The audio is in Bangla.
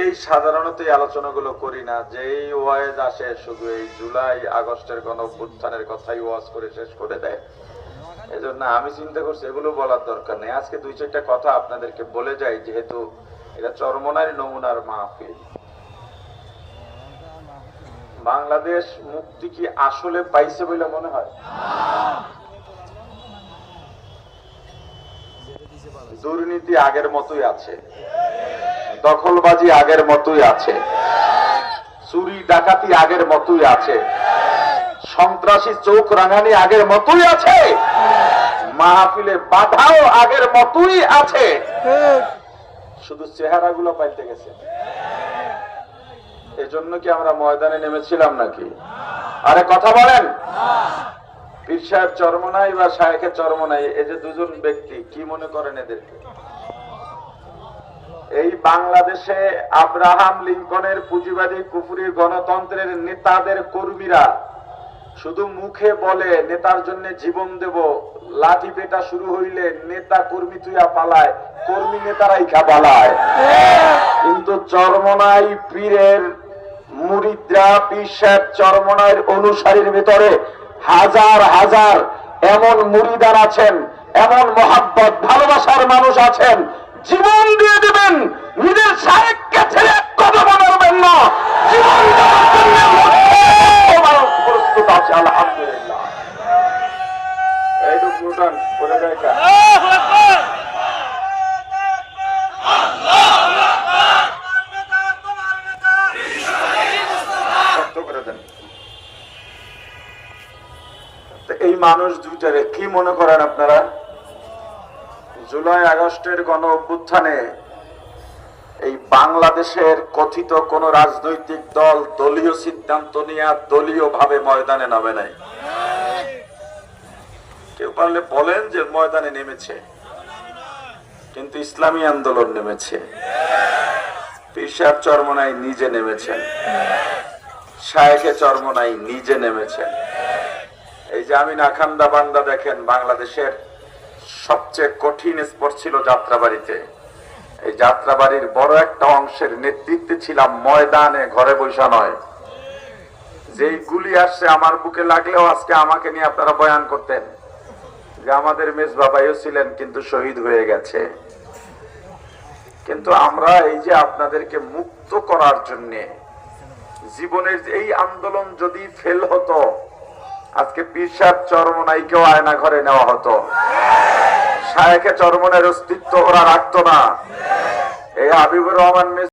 এই সাধারণত এই আলোচনাগুলো করি না, যে এই ওয়াজ আসে শুধু এই জুলাই আগস্টের গণঅভ্যুত্থানের কথাই ওয়াজ করে শেষ করে দেয়। এজন্য আমি চিন্তা করছি এগুলো বলার দরকার নেই। আজকে দুই চারটা কথা আপনাদেরকে বলে যাই, যেহেতু এটা চরমনার নমুনার মাহফিল। বাংলাদেশ মুক্তি কি আসলে পাইছে বলে মনে হয়? দুর্নীতি আগের মতোই আছে, দখলবাজি আগের মতোই আছে, চুরি ডাকাতি আগের মতোই আছে, সন্ত্রাসী চোখ রাঙানি আগের মতোই আছে, মাহফিলে বাধাও আগের মতোই আছে, শুধু চেহারাগুলো পাল্টে গেছে। এজন্য কি আমরা ময়দানে নেমেছিলাম নাকি? আরে কথা বলেন। পীর সাহেব চরমনাই বা শায়েখে চরমনাই, এই যে দুজন ব্যক্তি, কি মনে করেন এদেরকে? এই বাংলাদেশে আব্রাহাম লিঙ্কনের পুঁজিবাদী কুফরি গণতন্ত্রের নেতাদের কর্মীরা শুধু মুখে বলে নেতার জন্য জীবন দেব, লাঠি পেটা শুরু হইলে নেতা কর্মী তুইয়া পালায়, কর্মী নেতারাই পালায়। কিন্তু চরমনাই পীরের মুরিদরা, পীর সাহেব চরমনাইয়ের অনুসারীর ভিতরে হাজার হাজার এমন মুরিদার আছেন, এমন মহাব্বত ভালোবাসার মানুষ আছেন, জীবন দিয়ে দেবেন, নিজের শায়েখকে ছেড়ে কথা বলবেন না, জীবন দেওয়ার জন্য প্রস্তুত আছে। আলহামদুলিল্লাহ। এইটুকু উঠান করে দেখা এই মানুষ দুইটারে কি মনে করেন আপনারা? জুলাই আগস্টের গণ অভ্যুত্থানে এই বাংলাদেশের কথিত কোন রাজনৈতিক দল দলীয় সিদ্ধান্ত নিয়ে দলীয় ভাবে ময়দানে নামে নাই। কেউ পারলে বলেন যে ময়দানে নেমেছে, কিন্তু ইসলামী আন্দোলন নেমেছে, পীর সাহেব চরমনাই নিজে নেমেছেন, শায়েখে চরমনাই নিজে নেমেছেন। এই যে আমিন আখান্দা বান্দা দেখেন, বাংলাদেশের সবচেয়ে কঠিন স্পট ছিল যাত্রাবাড়িতে। এই যাত্রাবাড়ির বড় একটা অংশের নেতৃত্বে ছিলাম ময়দানে, ঘরে বসা নয়। যেই গুলি আসছে আমার বুকে লাগলেও আজকে আমাকে নিয়ে আপনারা বয়ান করতেন যে আমাদের মেজবা ভাইও ছিলেন কিন্তু শহীদ হয়ে গেছে। কিন্তু আমরা এই যে আপনাদেরকে মুক্ত করার জন্য জীবনের এই আন্দোলন যদি ফেল হতো, আজকে পীর সাহেব চরমনাইকেও আয়না ঘরে নেওয়া হতো, শায়েখে চরমনাইয়ের অস্তিত্ব ওরা রাখতো না। এই হাবিবুর রহমান